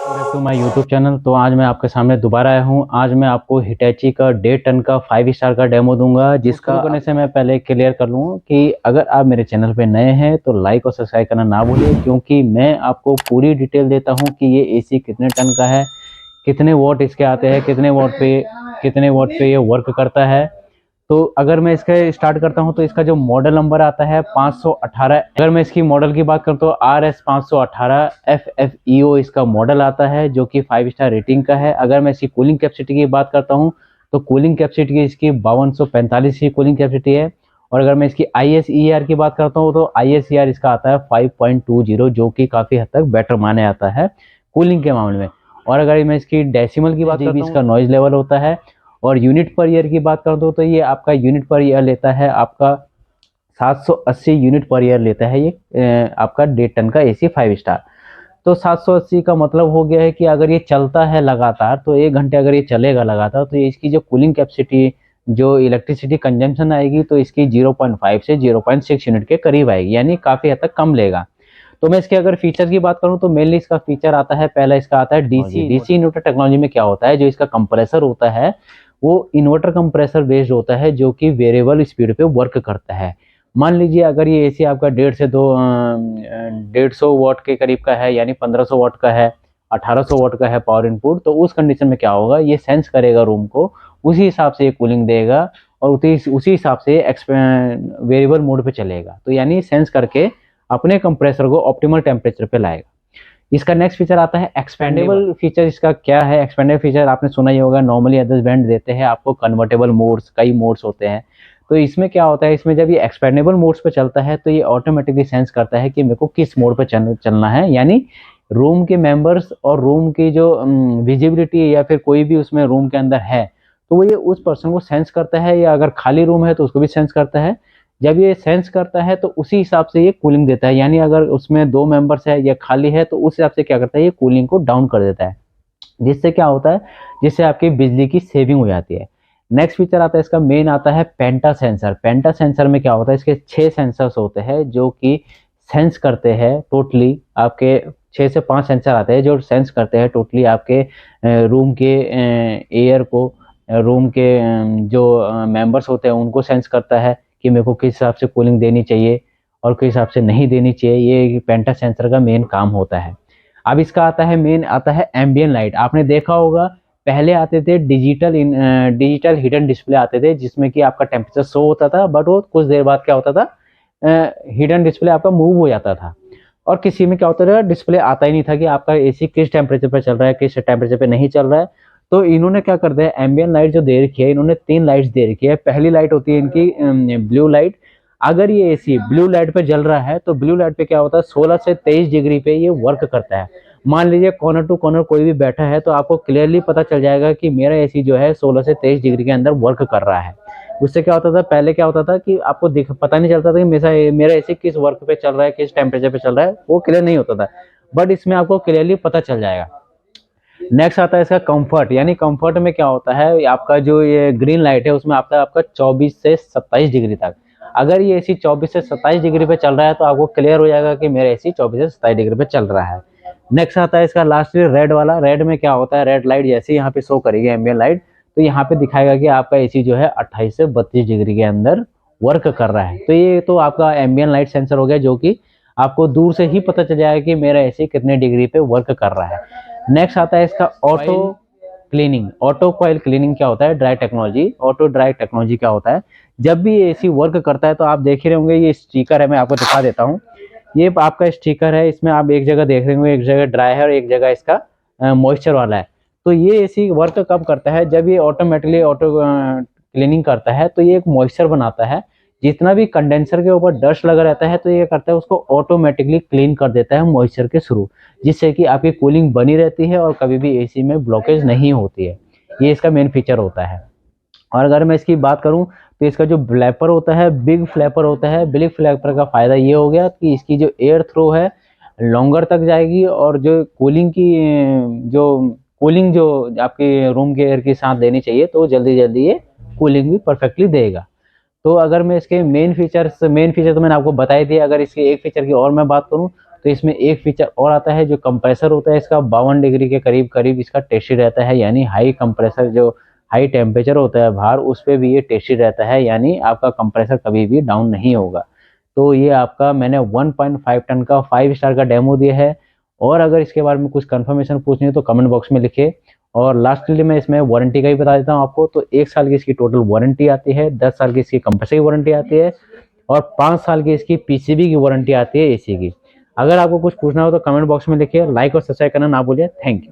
Back to my YouTube channel. तो आज मैं आपके सामने दोबारा आया हूँ। आज मैं आपको हिटैची का 1.5 टन का 5 स्टार का डेमो दूंगा, जिसका शुरू करने से मैं पहले क्लियर कर लूँ कि अगर आप मेरे चैनल पे नए हैं तो लाइक और सब्सक्राइब करना ना भूलिए, क्योंकि मैं आपको पूरी डिटेल देता हूँ कि ये एसी कितने टन का है, कितने वॉट इसके आते हैं, कितने वॉट पे ये वर्क करता है। तो अगर मैं इसका स्टार्ट करता हूं तो इसका जो मॉडल नंबर आता है 518। अगर मैं इसकी मॉडल की बात करूं तो RS 518 FFEO इसका मॉडल आता है, जो कि 5 स्टार रेटिंग का है। अगर मैं इसकी कूलिंग कैपेसिटी की बात करता हूं तो कूलिंग कैपेसिटी इसकी 5245 की कूलिंग कैपेसिटी है। और अगर मैं इसकी ISER की बात करता हूँ तो ISER इसका आता है 5.20, जो कि काफ़ी हद तक बेटर माने आता है कूलिंग के मामले में। और अगर मैं इसकी डेसिमल की बात करता हूँ, इसका नॉइज लेवल होता है। और यूनिट पर ईयर की बात कर दो तो ये आपका यूनिट पर ईयर लेता है, आपका 780 यूनिट पर ईयर लेता है ये आपका 1.5 टन का एसी 5 स्टार। तो 780 का मतलब हो गया है कि अगर ये चलता है लगातार तो 1 घंटे अगर ये चलेगा लगातार तो ये इसकी जो कूलिंग कैपेसिटी, जो इलेक्ट्रिसिटी कंजम्पशन आएगी, तो इसकी 0.5 से 0.6 यूनिट के करीब आएगी, यानी काफ़ी हद तक कम लेगा। तो मैं इसके अगर फीचर की बात करूं तो मेनली इसका फीचर आता है, पहला इसका आता है डीसी इन्वर्टर टेक्नोलॉजी में क्या होता है, जो इसका कंप्रेसर होता है वो इन्वर्टर कंप्रेसर बेस्ड होता है, जो कि वेरिएबल स्पीड पे वर्क करता है। मान लीजिए अगर ये एसी आपका 150 वाट के करीब का है, यानी 1500 वाट का है, 1800 वाट का है पावर इनपुट, तो उस कंडीशन में क्या होगा, ये सेंस करेगा रूम को, उसी हिसाब से ये कूलिंग देगा और उसी हिसाब से वेरिएबल मोड पे चलेगा। तो यानी सेंस करके अपने कंप्रेसर को ऑप्टिमल टेम्परेचर पे लाएगा। इसका नेक्स्ट फीचर आता है एक्सपेंडेबल फीचर। इसका क्या है एक्सपेंडेबल फीचर, आपने सुना ही होगा, नॉर्मली अदर्स बैंड देते हैं आपको कन्वर्टेबल मोड्स, कई मोड्स होते हैं। तो इसमें क्या होता है, इसमें जब ये एक्सपेंडेबल मोड्स पे चलता है तो ये ऑटोमेटिकली सेंस करता है कि मेरे को किस मोड पे चलना है, यानी रूम के मेंबर्स और रूम की जो विजिबिलिटी या फिर कोई भी उसमें रूम के अंदर है, तो वो ये उस पर्सन को सेंस करता है, या अगर खाली रूम है तो उसको भी सेंस करता है। जब ये सेंस करता है तो उसी हिसाब से ये कूलिंग देता है, यानी अगर उसमें 2 मेंबर्स है या खाली है तो उस हिसाब से क्या करता है, ये कूलिंग को डाउन कर देता है। जिससे क्या होता है, जिससे आपकी बिजली की सेविंग हो जाती है। नेक्स्ट फीचर आता है इसका, मेन आता है पेंटा सेंसर। पेंटा सेंसर में क्या होता है, इसके 6 सेंसर्स होते हैं जो कि सेंस करते हैं टोटली आपके, 6 से 5 सेंसर आते हैं जो सेंस करते हैं टोटली आपके रूम के एयर को, रूम के जो मेंबर्स होते हैं उनको सेंस करता है कि मेरे को किस हिसाब से कूलिंग देनी चाहिए और किस हिसाब से नहीं देनी चाहिए। ये पेंटा सेंसर का मेन काम होता है। अब इसका आता है, मेन आता है एम्बियन लाइट। आपने देखा होगा पहले आते थे डिजिटल हिडन डिस्प्ले आते थे, जिसमें कि आपका टेम्परेचर शो होता था, बट वो कुछ देर बाद क्या होता था, हिडन डिस्प्ले आपका मूव हो जाता था। और किसी में क्या होता था, डिस्प्ले आता ही नहीं था कि आपका एसी किस टेम्परेचर पर चल रहा है, किस टेम्परेचर पे नहीं चल रहा है। तो इन्होंने क्या कर दिया, एम्बियन लाइट जो दे रखी है, इन्होंने 3 लाइट्स दे रखी है। पहली लाइट होती है इनकी ब्लू लाइट। अगर ये एसी ब्लू लाइट पे जल रहा है तो ब्लू लाइट पे क्या होता है, 16 से 23 डिग्री पे ये वर्क करता है। मान लीजिए कॉर्नर टू कॉर्नर कोई भी बैठा है तो आपको क्लियरली पता चल जाएगा कि मेरा एसी जो है 16 से 23 डिग्री के अंदर वर्क कर रहा है। उससे क्या होता था, पहले क्या होता था कि आपको पता नहीं चलता था कि मेरा एसी किस वर्क पे चल रहा है, किस टेम्परेचर पे चल रहा है, वो क्लियर नहीं होता था। बट इसमें आपको क्लियरली पता चल जाएगा। नेक्स्ट आता है इसका कंफर्ट, यानी कंफर्ट में क्या होता है, आपका जो ये ग्रीन लाइट है उसमें आता है आपका 24 से 27 डिग्री तक। अगर ये एसी 24 से 27 डिग्री पे चल रहा है तो आपको क्लियर हो जाएगा कि मेरा एसी 24 से 27 डिग्री पे चल रहा है। नेक्स्ट आता है इसका लास्टली रेड वाला। रेड में क्या होता है, रेड लाइट जैसे यहाँ पे शो करेगी एम्बियन लाइट, तो यहाँ पे दिखाएगा कि आपका एसी जो है 28 से 32 डिग्री के अंदर वर्क कर रहा है। तो ये तो आपका एम्बियन लाइट सेंसर हो गया, जो कि आपको दूर से ही पता चल जाएगा कि मेरा एसी कितने डिग्री पे वर्क कर रहा है। नेक्स्ट आता है इसका auto cleaning. Auto coil cleaning क्या होता है, dry technology. Auto dry technology क्या होता है, जब भी एसी वर्क करता है तो आप देख रहे होंगे, ये स्टिकर है, मैं आपको दिखा देता हूँ। ये आपका स्टिकर है, इसमें आप एक जगह देख रहे होंगे, एक जगह ड्राई है और एक जगह इसका मॉइस्चर वाला है। तो ये एसी वर्क कब करता है, जब ये ऑटोमेटिकली ऑटो क्लीनिंग करता है तो ये एक मॉइस्चर बनाता है। जितना भी कंडेंसर के ऊपर डस्ट लगा रहता है तो ये करता है उसको ऑटोमेटिकली क्लीन कर देता है मॉइस्चर के थ्रू, जिससे कि आपकी कूलिंग बनी रहती है और कभी भी एसी में ब्लॉकेज नहीं होती है। ये इसका मेन फीचर होता है। और अगर मैं इसकी बात करूं तो इसका जो फ्लैपर होता है, बिग फ्लैपर होता है। बिग फ्लैपर का फायदा ये हो गया कि इसकी जो एयर थ्रो है लॉन्गर तक जाएगी, और जो कूलिंग जो आपके रूम के एयर के साथ देनी चाहिए तो जल्दी जल्दी ये कूलिंग भी परफेक्टली देगा। तो अगर मैं इसके मेन फीचर तो मैंने आपको बताई थी। अगर इसके एक फीचर की और मैं बात करूं तो इसमें एक फीचर और आता है, जो कंप्रेसर होता है इसका 52 डिग्री के करीब करीब इसका टेस्टी रहता है, यानी हाई कंप्रेसर जो हाई टेम्परेचर होता है बाहर उस पर भी ये टेस्टी रहता है, यानी आपका कंप्रेसर कभी भी डाउन नहीं होगा। तो ये आपका मैंने 1.5 टन का 5 स्टार का डेमो दिया है। और अगर इसके बारे में कुछ कंफर्मेशन पूछनी है तो कमेंट बॉक्स में लिखिए। और लास्टली मैं इसमें वारंटी का ही बता देता हूँ आपको। तो 1 साल की इसकी टोटल वारंटी आती है, 10 साल की इसकी कंप्रेसर की वारंटी आती है, और 5 साल की इसकी पीसीबी की वारंटी आती है एसी की। अगर आपको कुछ पूछना हो तो कमेंट बॉक्स में लिखिए। लाइक और सब्सक्राइब करना ना भूलिए। Thank you.